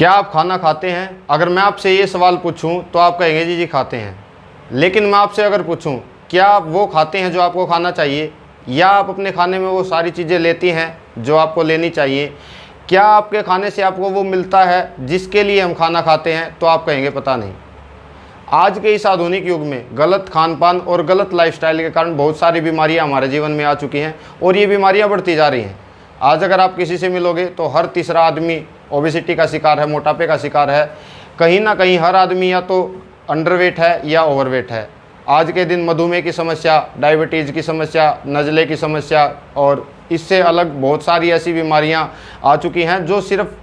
क्या आप खाना खाते हैं? अगर मैं आपसे ये सवाल पूछूं तो आप कहेंगे जी जी खाते हैं। लेकिन मैं आपसे अगर पूछूं क्या आप वो खाते हैं जो आपको खाना चाहिए, या आप अपने खाने में वो सारी चीज़ें लेती हैं जो आपको लेनी चाहिए? क्या आपके खाने से आपको वो मिलता है जिसके लिए हम खाना खाते हैं? तो आप कहेंगे पता नहीं। आज के इस आधुनिक युग में गलत खान पान और गलत लाइफस्टाइल के कारण बहुत सारी बीमारियां हमारे जीवन में आ चुकी हैं और ये बीमारियां बढ़ती जा रही हैं। आज अगर आप किसी से मिलोगे तो हर तीसरा आदमी ओबेसिटी का शिकार है, मोटापे का शिकार है। कहीं ना कहीं हर आदमी या तो अंडरवेट है या ओवरवेट है। आज के दिन मधुमेह की समस्या, डायबिटीज़ की समस्या, नज़ले की समस्या और इससे अलग बहुत सारी ऐसी बीमारियां आ चुकी हैं जो सिर्फ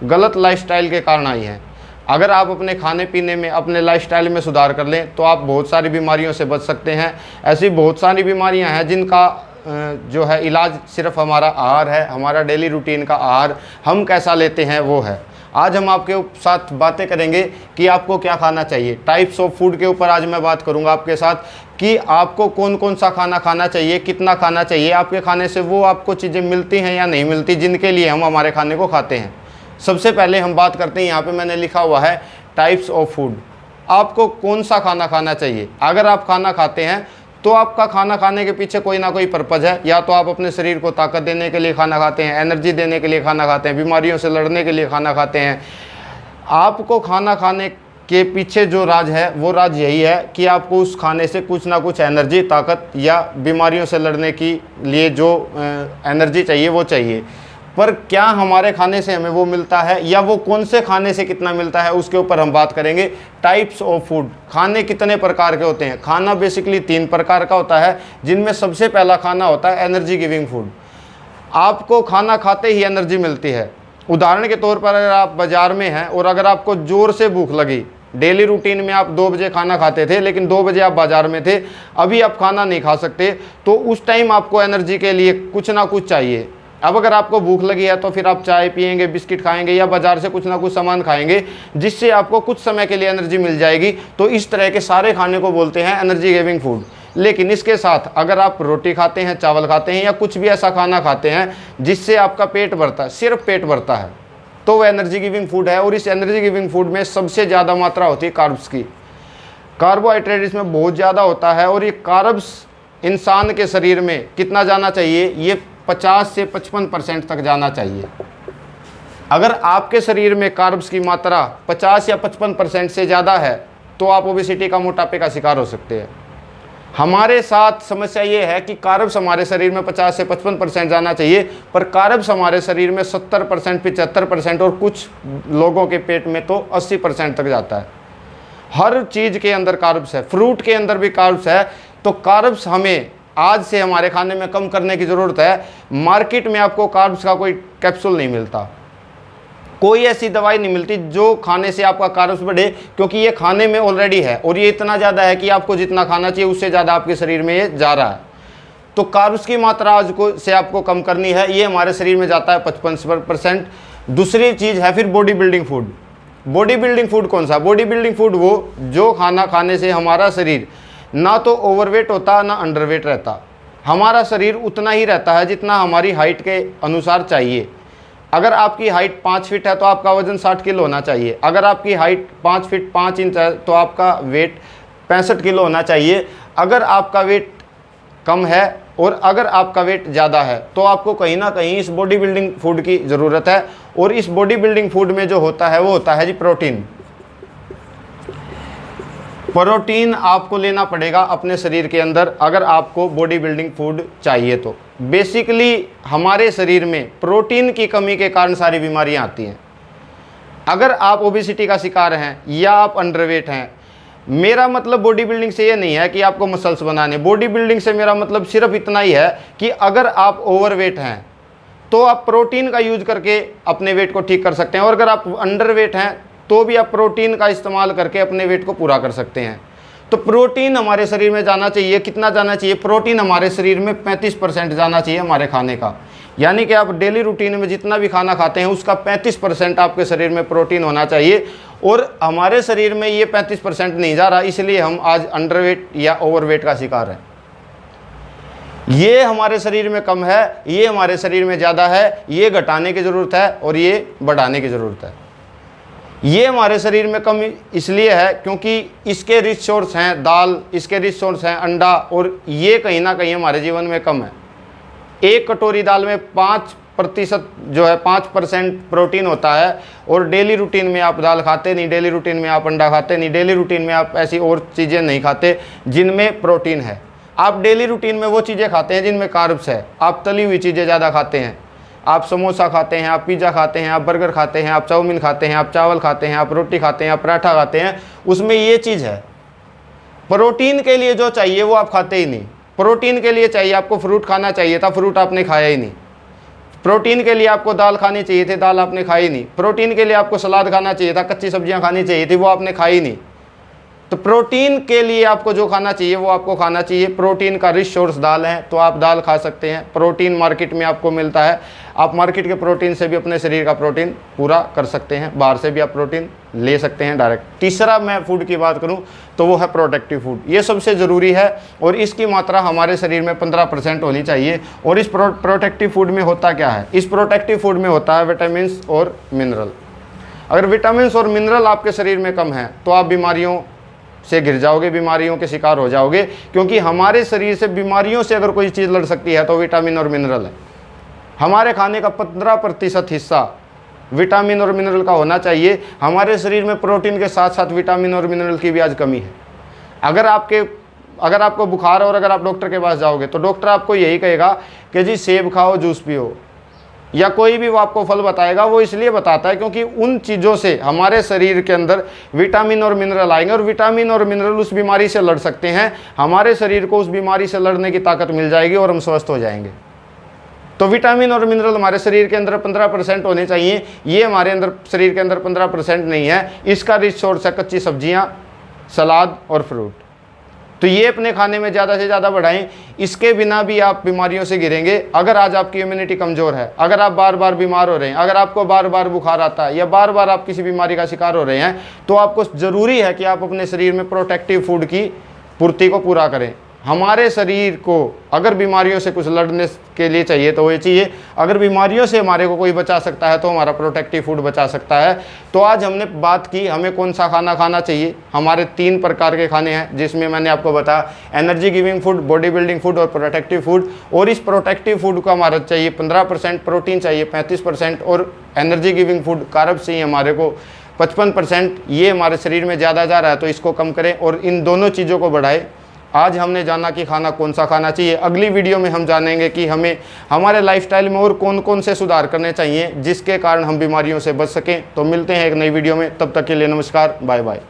गलत लाइफस्टाइल के कारण आई हैं। अगर आप अपने खाने पीने में, अपने लाइफस्टाइल में सुधार कर लें तो आप बहुत सारी बीमारियों से बच सकते हैं। ऐसी बहुत सारी बीमारियां हैं जिनका जो है इलाज सिर्फ हमारा आहार है, हमारा डेली रूटीन का आहार हम कैसा लेते हैं वो है। आज हम आपके साथ बातें करेंगे कि आपको क्या खाना चाहिए। टाइप्स ऑफ फूड के ऊपर आज मैं बात करूंगा आपके साथ कि आपको कौन कौन सा खाना खाना चाहिए, कितना खाना चाहिए, आपके खाने से वो आपको चीज़ें मिलती हैं या नहीं मिलती जिनके लिए हम हमारे खाने को खाते हैं। सबसे पहले हम बात करते हैं, यहाँ पे मैंने लिखा हुआ है टाइप्स ऑफ फूड। आपको कौन सा खाना खाना चाहिए? अगर आप खाना खाते हैं तो आपका खाना खाने के पीछे कोई ना कोई पर्पज़ है। या तो आप अपने शरीर को ताकत देने के लिए खाना खाते हैं, एनर्जी देने के लिए खाना खाते हैं, बीमारियों से लड़ने के लिए खाना खाते हैं। आपको खाना खाने के पीछे जो राज है वो राज यही है कि आपको उस खाने से कुछ ना कुछ एनर्जी, ताकत या बीमारियों से लड़ने के लिए जो एनर्जी चाहिए वो चाहिए। पर क्या हमारे खाने से हमें वो मिलता है या वो कौन से खाने से कितना मिलता है, उसके ऊपर हम बात करेंगे। टाइप्स ऑफ फूड, खाने कितने प्रकार के होते हैं? खाना बेसिकली 3 प्रकार का होता है, जिनमें सबसे पहला खाना होता है एनर्जी गिविंग फूड। आपको खाना खाते ही एनर्जी मिलती है। उदाहरण के तौर पर अगर आप बाज़ार में हैं और अगर आपको ज़ोर से भूख लगी, डेली रूटीन में आप 2 बजे खाना खाते थे लेकिन 2 बजे आप बाज़ार में थे, अभी आप खाना नहीं खा सकते, तो उस टाइम आपको एनर्जी के लिए कुछ ना कुछ चाहिए। अब अगर आपको भूख लगी है तो फिर आप चाय पिएंगे, बिस्किट खाएंगे या बाज़ार से कुछ ना कुछ सामान खाएंगे जिससे आपको कुछ समय के लिए एनर्जी मिल जाएगी। तो इस तरह के सारे खाने को बोलते हैं एनर्जी गिविंग फूड। लेकिन इसके साथ अगर आप रोटी खाते हैं, चावल खाते हैं या कुछ भी ऐसा खाना खाते हैं जिससे आपका पेट भरता है, सिर्फ पेट भरता है, तो वह एनर्जी गिविंग फूड है। और इस एनर्जी गिविंग फूड में सबसे ज़्यादा मात्रा होती है कार्ब्स की। कार्बोहाइड्रेट इसमें बहुत ज़्यादा होता है और ये कार्ब्स इंसान के शरीर में कितना जाना चाहिए? ये 50 से 55% तक जाना चाहिए। अगर आपके शरीर में कार्ब्स की मात्रा 50 या 55% से ज़्यादा है तो आप ओबेसिटी का, मोटापे का शिकार हो सकते हैं। हमारे साथ समस्या ये है कि कार्ब्स हमारे शरीर में 50 से 55% जाना चाहिए, पर कार्ब्स हमारे शरीर में 70%, 75% और कुछ लोगों के पेट में तो 80% तक जाता है। हर चीज़ के अंदर कार्ब्स है, फ्रूट के अंदर भी कार्ब्स है। तो कार्ब्स हमें आज से हमारे खाने में कम करने की ज़रूरत है। मार्केट में आपको कार्ब्स का कोई कैप्सूल नहीं मिलता, कोई ऐसी दवाई नहीं मिलती जो खाने से आपका कार्ब्स बढ़े, क्योंकि ये खाने में ऑलरेडी है और ये इतना ज़्यादा है कि आपको जितना खाना चाहिए उससे ज़्यादा आपके शरीर में ये जा रहा है। तो कार्ब्स की मात्रा आज को से आपको कम करनी है। ये हमारे शरीर में जाता है 55%। दूसरी चीज़ है फिर body building food. Body building food कौन सा? बॉडी बिल्डिंग फूड वो जो खाना खाने से हमारा शरीर ना तो ओवरवेट होता ना अंडरवेट रहता। हमारा शरीर उतना ही रहता है जितना हमारी हाइट के अनुसार चाहिए। अगर आपकी हाइट 5 फीट है तो आपका वज़न 60 किलो होना चाहिए। अगर आपकी हाइट 5 फीट 5 इंच है तो आपका वेट 65 किलो होना चाहिए। अगर आपका वेट कम है और अगर आपका वेट ज़्यादा है तो आपको कहीं ना कहीं इस बॉडी बिल्डिंग फूड की ज़रूरत है। और इस बॉडी बिल्डिंग फूड में जो होता है वो होता है जी प्रोटीन। प्रोटीन आपको लेना पड़ेगा अपने शरीर के अंदर अगर आपको बॉडी बिल्डिंग फूड चाहिए तो। बेसिकली हमारे शरीर में प्रोटीन की कमी के कारण सारी बीमारियां आती हैं। अगर आप ओबेसिटी का शिकार हैं या आप अंडरवेट हैं, मेरा मतलब बॉडी बिल्डिंग से ये नहीं है कि आपको मसल्स बनाने। बॉडी बिल्डिंग से मेरा मतलब सिर्फ इतना ही है कि अगर आप ओवरवेट हैं तो आप प्रोटीन का यूज करके अपने वेट को ठीक कर सकते हैं, और अगर आप अंडरवेट हैं तो भी आप प्रोटीन का इस्तेमाल करके अपने वेट को पूरा कर सकते हैं। तो प्रोटीन हमारे शरीर में जाना चाहिए। कितना जाना चाहिए? प्रोटीन हमारे शरीर में 35% जाना चाहिए हमारे खाने का। यानी कि आप डेली रूटीन में जितना भी खाना खाते हैं उसका 35% आपके शरीर में प्रोटीन होना चाहिए। और हमारे शरीर में ये 35% नहीं जा रहा, इसलिए हम आज अंडरवेट या ओवरवेट का शिकार हैं। ये हमारे शरीर में कम है, ये हमारे शरीर में ज़्यादा है, ये घटाने की ज़रूरत है और ये बढ़ाने की ज़रूरत है। ये हमारे शरीर में कम इसलिए है क्योंकि इसके रिच सोर्स हैं दाल, इसके रिच सोर्स हैं अंडा, और ये कहीं ना कहीं हमारे जीवन में कम है। एक कटोरी दाल में 5% जो है 5% प्रोटीन होता है, और डेली रूटीन में आप दाल खाते नहीं, डेली रूटीन में आप अंडा खाते नहीं, डेली रूटीन में आप ऐसी और चीज़ें नहीं खाते जिनमें प्रोटीन है। आप डेली रूटीन में वो चीज़ें खाते हैं जिनमें कार्ब्स है। आप तली हुई चीज़ें ज़्यादा खाते हैं, आप समोसा खाते हैं, आप पिज़्ज़ा खाते हैं, आप बर्गर खाते हैं, आप चाउमीन खाते हैं, आप चावल खाते हैं, आप रोटी खाते हैं, आप पराठा खाते हैं, उसमें ये चीज़ है। प्रोटीन के लिए जो चाहिए वो आप खाते ही नहीं। प्रोटीन के लिए चाहिए आपको फ्रूट खाना चाहिए था, फ्रूट आपने खाया ही नहीं। प्रोटीन के लिए आपको दाल खानी चाहिए थी, दाल आपने खाई नहीं। प्रोटीन के लिए आपको सलाद खाना चाहिए था, कच्ची सब्जियां खानी चाहिए थी, वो आपने खाई नहीं। तो प्रोटीन के लिए आपको जो खाना चाहिए वो आपको खाना चाहिए। प्रोटीन का रिच सोर्स दाल है, तो आप दाल खा सकते हैं। प्रोटीन मार्केट में आपको मिलता है, आप मार्केट के प्रोटीन से भी अपने शरीर का प्रोटीन पूरा कर सकते हैं। बाहर से भी आप प्रोटीन ले सकते हैं डायरेक्ट। तीसरा मैं फूड की बात करूं तो वो है प्रोटेक्टिव फूड। ये सबसे ज़रूरी है और इसकी मात्रा हमारे शरीर में 15% होनी चाहिए। और इस प्रोटेक्टिव फूड में होता क्या है? इस प्रोटेक्टिव फूड में होता है विटामिन और मिनरल। अगर विटामिन और मिनरल आपके शरीर में कम है तो आप बीमारियों से घिर जाओगे, बीमारियों के शिकार हो जाओगे, क्योंकि हमारे शरीर से बीमारियों से अगर कोई चीज़ लड़ सकती है तो विटामिन और मिनरल है। हमारे खाने का 15% हिस्सा विटामिन और मिनरल का होना चाहिए। हमारे शरीर में प्रोटीन के साथ साथ विटामिन और मिनरल की भी आज कमी है। अगर आपको बुखार और अगर आप डॉक्टर के पास जाओगे तो डॉक्टर आपको यही कहेगा कि जी सेब खाओ, जूस पियो, या कोई भी वो आपको फल बताएगा। वो इसलिए बताता है क्योंकि उन चीज़ों से हमारे शरीर के अंदर विटामिन और मिनरल आएंगे, और विटामिन और मिनरल उस बीमारी से लड़ सकते हैं। हमारे शरीर को उस बीमारी से लड़ने की ताकत मिल जाएगी और हम स्वस्थ हो जाएंगे। तो विटामिन और मिनरल हमारे शरीर के अंदर 15% होने चाहिए। ये हमारे अंदर शरीर के अंदर 15% नहीं है। इसका रिच सोर्स है कच्ची सब्जियां, सलाद और फ्रूट। तो ये अपने खाने में ज़्यादा से ज़्यादा बढ़ाएं। इसके बिना भी आप बीमारियों से घिरेंगे। अगर आज आपकी इम्यूनिटी कमज़ोर है, अगर आप बार बार बीमार हो रहे हैं, अगर आपको बार बार बुखार आता है, या बार बार आप किसी बीमारी का शिकार हो रहे हैं, तो आपको ज़रूरी है कि आप अपने शरीर में प्रोटेक्टिव फूड की पूर्ति को पूरा करें। हमारे शरीर को अगर बीमारियों से कुछ लड़ने के लिए चाहिए तो वो ये चाहिए। अगर बीमारियों से हमारे को कोई बचा सकता है तो हमारा प्रोटेक्टिव फूड बचा सकता है। तो आज हमने बात की हमें कौन सा खाना खाना चाहिए। हमारे 3 प्रकार के खाने हैं, जिसमें मैंने आपको बताया energy giving food, body building food और प्रोटेक्टिव फूड। और इस प्रोटेक्टिव फूड का हमारा चाहिए 15%, प्रोटीन चाहिए 35%, और एनर्जी गिविंग फूड कार्ब्स चाहिए हमारे को 55%। ये हमारे शरीर में ज़्यादा जा रहा है तो इसको कम करें और इन दोनों चीज़ों को बढ़ाएं। आज हमने जाना कि खाना कौन सा खाना चाहिए। अगली वीडियो में हम जानेंगे कि हमें हमारे लाइफस्टाइल में और कौन कौन से सुधार करने चाहिए जिसके कारण हम बीमारियों से बच सकें। तो मिलते हैं एक नई वीडियो में, तब तक के लिए नमस्कार, बाय बाय।